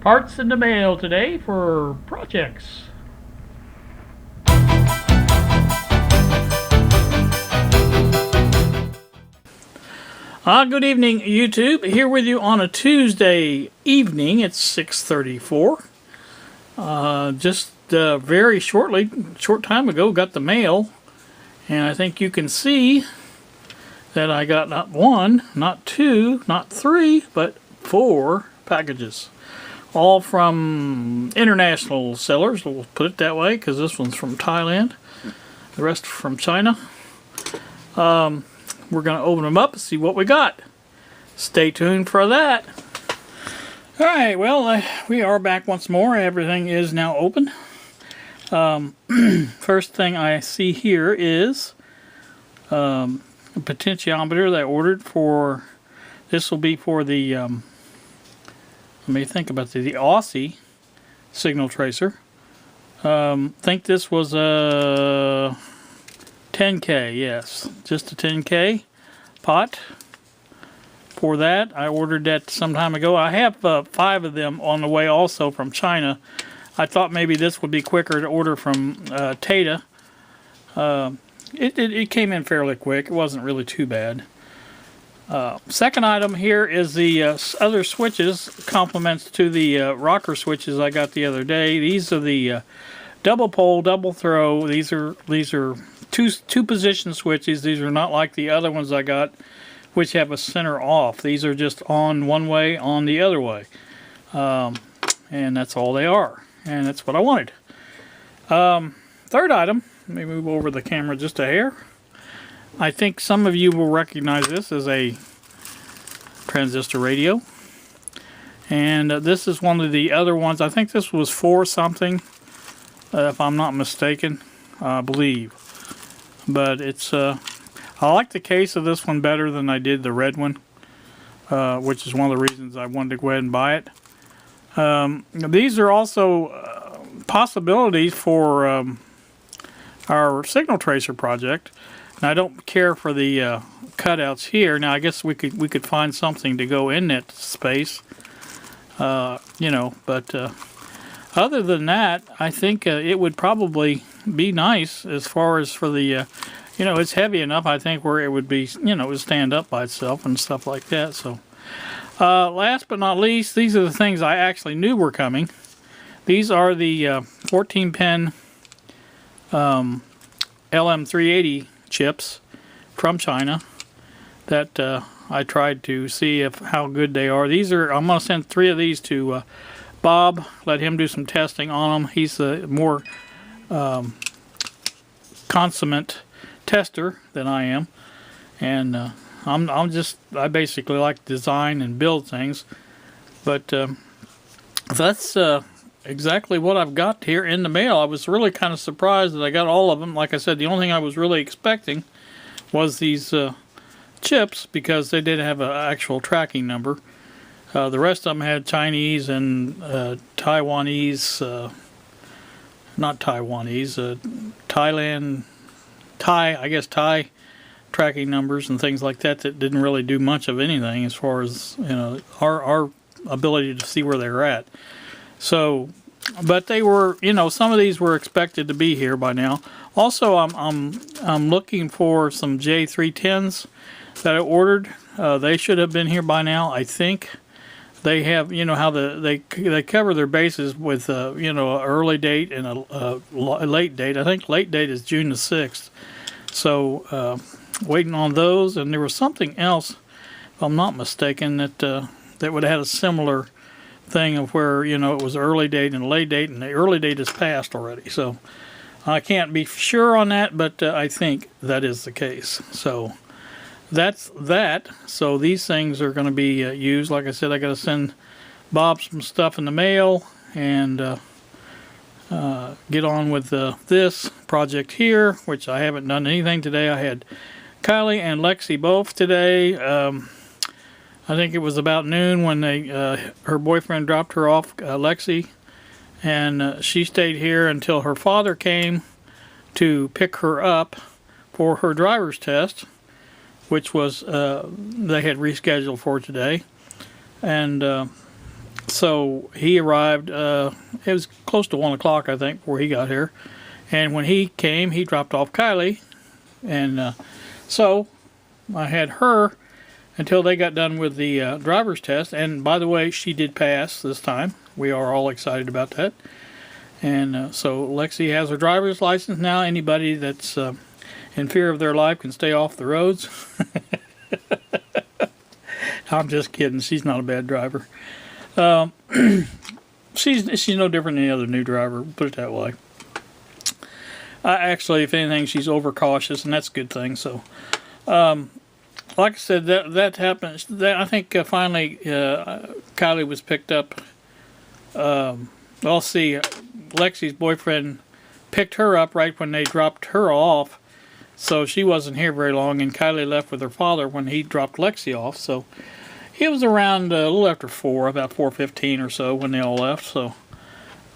Parts in the mail today for projects. Good evening, YouTube. Here with you on a Tuesday evening. It's 6:34. Just very short time ago, got the mail, and I think you can see that I got not one, not two, not three, but 4 packages. All from international sellers, we'll put it that way, because this one's from Thailand, the rest from China. We're going to open them up and see what we got. Stay tuned for that. Alright, well, we are back once more. Everything is now open. First thing I see here is a potentiometer that I ordered for, this will be for the, let me think about the Aussie signal tracer. Think this was a 10K, yes, just a 10K pot. For that, I ordered that some time ago. I have 5 of them on the way also from China. I thought maybe this would be quicker to order from Tata. It came in fairly quick. It wasn't really too bad. Second item here is the other switches, complements to the rocker switches I got the other day. These are the double pole, double throw. These are two position switches. These are not like the other ones I got, which have a center off. These are just on one way, on the other way. And that's all they are. And that's what I wanted. Third item, let me move over the camera just a hair. I think some of you will recognize this as a transistor radio. And this is one of the other ones. I think this was 4 something, if I'm not mistaken, I believe. But it's, I like the case of this one better than I did the red one, which is one of the reasons I wanted to go ahead and buy it. These are also possibilities for our signal tracer project. And I don't care for the cutouts here. Now I guess we could find something to go in that space, you know. But other than that, I think it would probably be nice as far as for the, you know, it's heavy enough. I think where it would be, you know, it would stand up by itself and stuff like that. So last but not least, these are the things I actually knew were coming. These are the 14-pin LM380 chips from China that I tried to see how good they are. These are, I'm going to send 3 of these to Bob, let him do some testing on them. He's the more consummate tester than I am, and I basically like to design and build things. But that's exactly what I've got here in the mail. I was really kind of surprised that I got all of them. Like I said, the only thing I was really expecting was these chips, because they didn't have an actual tracking number. The rest of them had Chinese and Taiwanese, not Taiwanese, Thailand, I guess Thai tracking numbers and things like that didn't really do much of anything as far as, you know, our ability to see where they're at. So, but they were, you know, some of these were expected to be here by now. Also, I'm looking for some J310s that I ordered. They should have been here by now, I think. They have, you know, how they cover their bases with, you know, an early date and a late date. I think late date is June the 6th. So, waiting on those. And there was something else, if I'm not mistaken, that would have had a similar thing of where, you know, it was early date and late date, and the early date is passed already. So I can't be sure on that, but I think that is the case. So that's that. So these things are going to be used. Like I said, I got to send Bob some stuff in the mail and get on with this project here, which I haven't done anything today. I had Kylie and Lexi both today. I think it was about noon when her boyfriend dropped her off, Lexi, and she stayed here until her father came to pick her up for her driver's test, which was they had rescheduled for today. And So he arrived, it was close to 1 o'clock, I think, before he got here. And when he came, he dropped off Kylie. And so I had her until they got done with the driver's test. And by the way, she did pass this time. We are all excited about that. And so Lexi has her driver's license now. Anybody that's in fear of their life can stay off the roads. I'm just kidding. She's not a bad driver. She's no different than any other new driver, put it that way. Actually, if anything, she's overcautious, and that's a good thing. So, like I said, that happened. I think finally Kylie was picked up. I'll see. Lexi's boyfriend picked her up right when they dropped her off, so she wasn't here very long, and Kylie left with her father when he dropped Lexi off. So it was around a little after 4, about 4:15 or so when they all left. So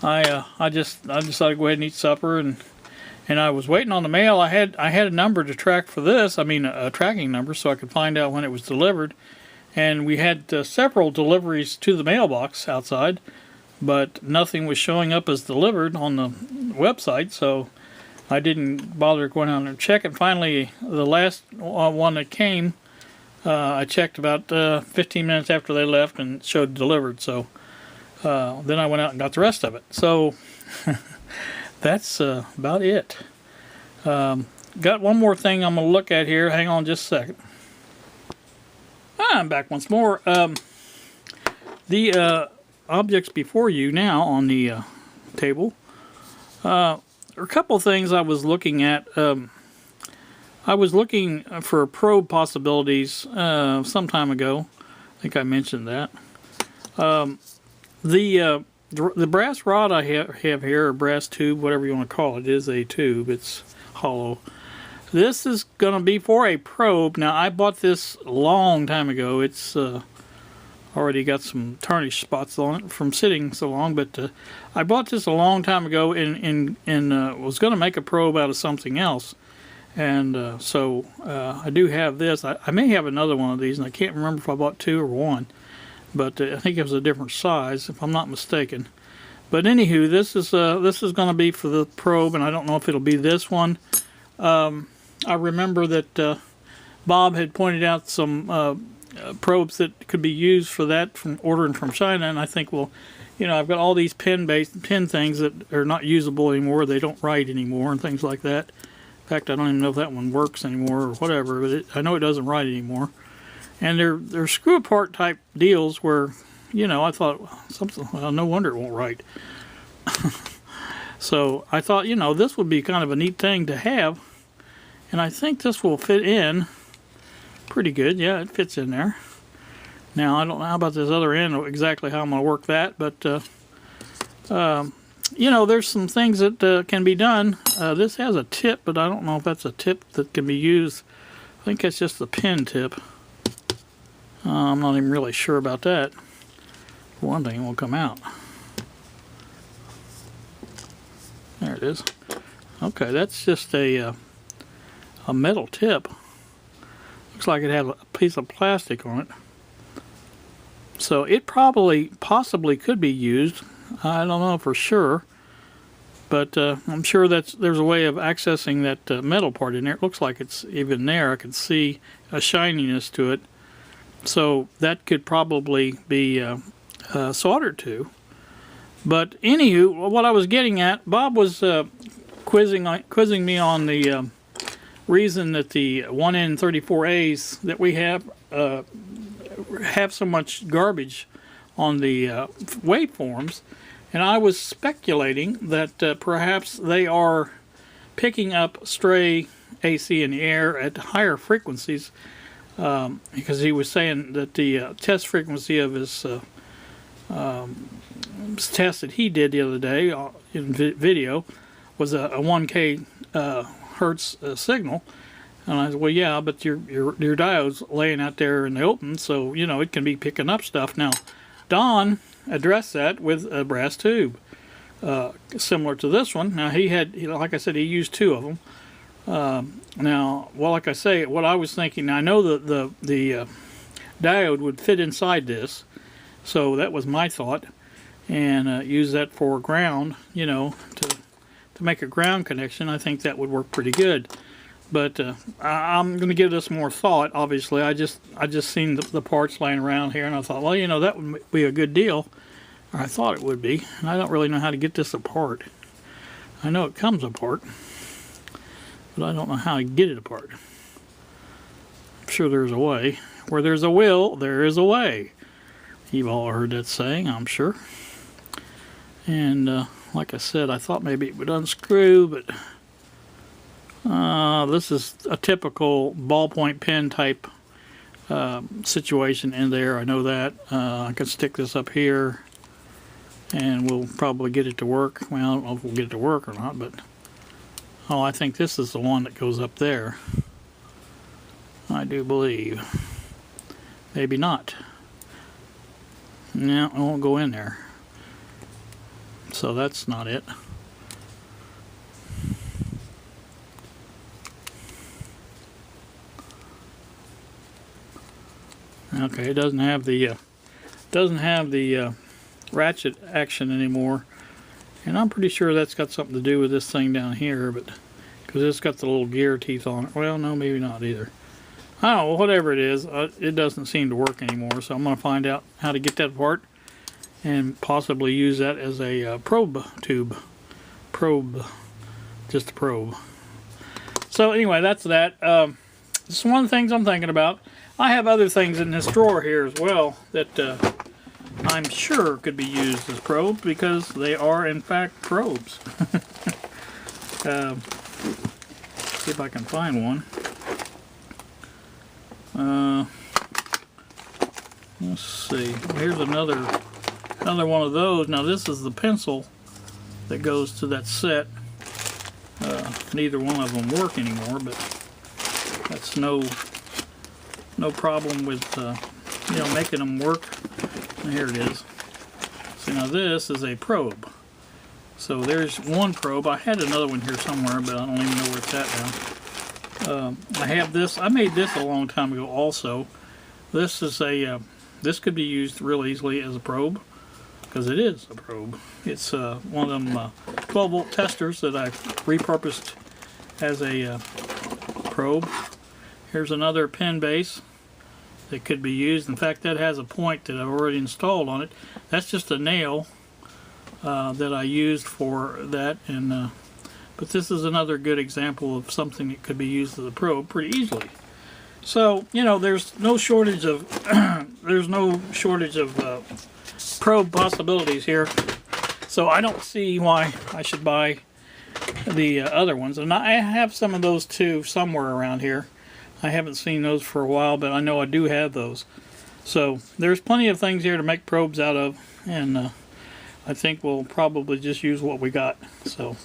I decided to go ahead and eat supper, and I was waiting on the mail. I had a number to track for this. I mean, a tracking number, so I could find out when it was delivered. And we had several deliveries to the mailbox outside, but nothing was showing up as delivered on the website, so I didn't bother going out and check. And finally, the last one that came, I checked about 15 minutes after they left and it showed delivered. So then I went out and got the rest of it. So that's about it. Got one more thing I'm going to look at here. Hang on just a second. I'm back once more. The objects before you now on the table. There are a couple things I was looking at. I was looking for probe possibilities some time ago. I think I mentioned that. The brass rod I have here, or brass tube, whatever you want to call it, is a tube. It's hollow. This is going to be for a probe. Now, I bought this a long time ago. It's already got some tarnish spots on it from sitting so long, but I bought this a long time ago and was going to make a probe out of something else. And so I do have this. I may have another one of these, and I can't remember if I bought 2 or 1. But I think it was a different size, if I'm not mistaken. But anywho, this is going to be for the probe, and I don't know if it'll be this one. I remember that Bob had pointed out some probes that could be used for that from ordering from China, and I think, well, you know, I've got all these pin things that are not usable anymore. They don't write anymore and things like that. In fact, I don't even know if that one works anymore or whatever, but I know it doesn't write anymore. And they're screw apart type deals where, you know, I thought something, well, no wonder it won't write. So I thought, you know, this would be kind of a neat thing to have, and I think this will fit in pretty good. Yeah, it fits in there. Now, I don't know about this other end, exactly how I'm going to work that, but, you know, there's some things that can be done. This has a tip, but I don't know if that's a tip that can be used. I think it's just the pin tip. I'm not even really sure about that. For one thing, it won't come out. There it is. Okay, that's just a metal tip. Looks like it had a piece of plastic on it. So it possibly could be used. I don't know for sure, but I'm sure there's a way of accessing that metal part in there. It looks like it's even there. I can see a shininess to it. So that could probably be soldered to. But anywho, what I was getting at, Bob was quizzing me on the reason that the 1N34As that we have so much garbage on the waveforms, and I was speculating that perhaps they are picking up stray AC in the air at higher frequencies, because he was saying that the test frequency of his test that he did the other day in video was a 1K hertz signal. And I said, well, yeah, but your diode's laying out there in the open, so, you know, it can be picking up stuff. Now, Don addressed that with a brass tube, similar to this one. Now, he had, like I said, he used 2 of them. Now, well, like I say, what I was thinking, I know that the diode would fit inside this, So that was my thought, and use that for ground, you know, to make a ground connection. I think that would work pretty good. But I'm going to give this more thought. Obviously, I just seen the parts laying around here, and I thought, well, you know, that would be a good deal. Or I thought it would be. And I don't really know how to get this apart. I know it comes apart, but I don't know how to get it apart. I'm sure there's a way. Where there's a will, there is a way. You've all heard that saying, I'm sure. And like I said, I thought maybe it would unscrew, but this is a typical ballpoint pen type situation in there. I know that. I can stick this up here, and we'll probably get it to work. Well, I don't know if we'll get it to work or not, but oh, I think this is the one that goes up there. I do believe. Maybe not. No, it won't go in there. So that's not it. Okay, it doesn't have the ratchet action anymore, and I'm pretty sure that's got something to do with this thing down here, but because it's got the little gear teeth on it. Well, no, maybe not either. I don't know, whatever it is, it doesn't seem to work anymore, so I'm going to find out how to get that apart and possibly use that as a probe tube. Just a probe. So anyway, that's that. This is one of the things I'm thinking about. I have other things in this drawer here as well that I'm sure could be used as probes, because they are in fact probes. See if I can find one. Let's see. Here's another one of those. Now this is the pencil that goes to that set. Neither one of them work anymore, but that's no problem with you know, making them work. And here it is. So now this is a probe. So there's one probe. I had another one here somewhere, but I don't even know where it's at now. I have this. I made this a long time ago also. This is a this could be used real easily as a probe, because it is a probe. It's one of them 12 volt testers that I've repurposed as a probe. Here's another pen base that could be used. In fact, that has a point that I've already installed on it. That's just a nail that I used for that, and but this is another good example of something that could be used as a probe pretty easily. So, you know, there's no shortage of probe possibilities here. So I don't see why I should buy the other ones. And I have some of those too somewhere around here. I haven't seen those for a while, but I know I do have those. So there's plenty of things here to make probes out of, and I think we'll probably just use what we got. So,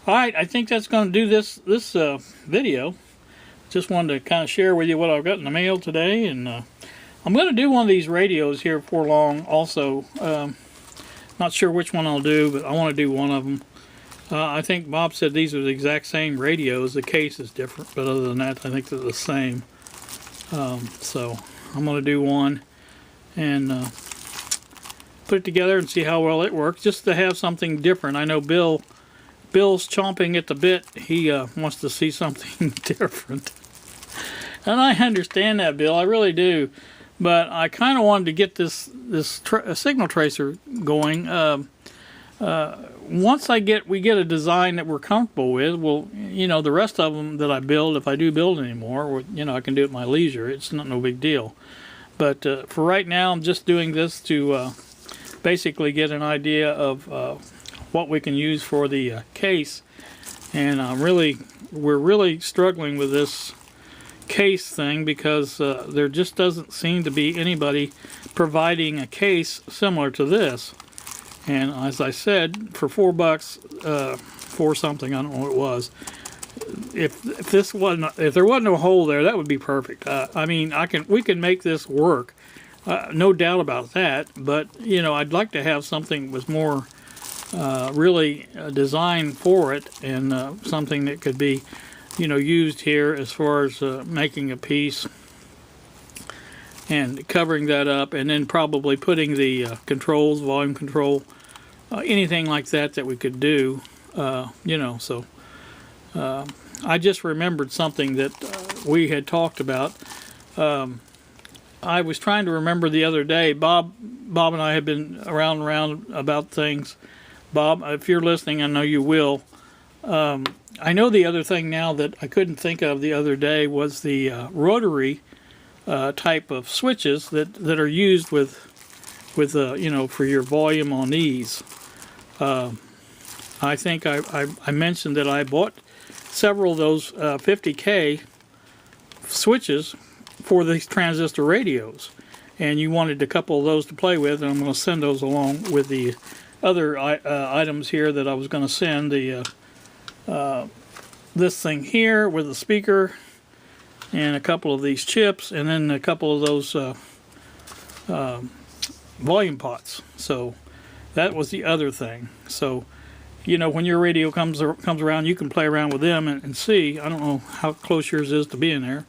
all right, I think that's going to do this video. Just wanted to kind of share with you what I've got in the mail today, and I'm going to do one of these radios here before long also. Not sure which one I'll do, but I want to do one of them. I think Bob said these are the exact same radios. The case is different, but other than that, I think they're the same. So I'm going to do one and put it together and see how well it works, just to have something different. I know Bill's chomping at the bit. He wants to see something different. And I understand that, Bill. I really do. But I kind of wanted to get this signal tracer going. Once we get a design that we're comfortable with, well, you know, the rest of them that I build, if I do build anymore, or, you know, I can do it at my leisure. It's not no big deal. But for right now, I'm just doing this to basically get an idea of what we can use for the case. And we're really struggling with this case thing, because there just doesn't seem to be anybody providing a case similar to this. And as I said, for $4, for something, I don't know what it was. If there wasn't a hole there, that would be perfect. I mean, we can make this work, no doubt about that. But you know, I'd like to have something with more really designed for it, and something that could be, you know, used here as far as making a piece and covering that up, and then probably putting the controls, volume control, anything like that that we could do, you know. So I just remembered something that we had talked about. I was trying to remember the other day. Bob and I have been around and around about things. Bob, if you're listening, I know you will. I know the other thing now that I couldn't think of the other day was the rotary type of switches that are used with you know, for your volume on these. I think I mentioned that I bought several of those 50K switches for these transistor radios, and you wanted a couple of those to play with, and I'm going to send those along with the other items here that I was going to send. The this thing here with the speaker and a couple of these chips, and then a couple of those volume pots. So that was the other thing. So, you know, when your radio comes around, you can play around with them and see. I don't know how close yours is to being there,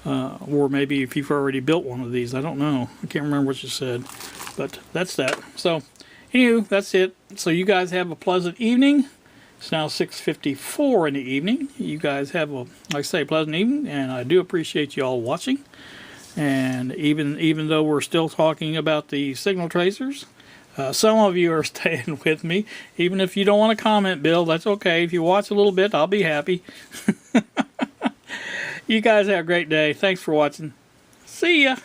or maybe if you've already built one of these. I don't know. I can't remember what you said, but that's that. So anyway, that's it. So you guys have a pleasant evening. It's now 6:54 in the evening. You guys have a, like I say, pleasant evening, and I do appreciate you all watching. And even though we're still talking about the signal tracers, some of you are staying with me. Even if you don't want to comment, Bill, that's okay. If you watch a little bit, I'll be happy. You guys have a great day. Thanks for watching. See ya.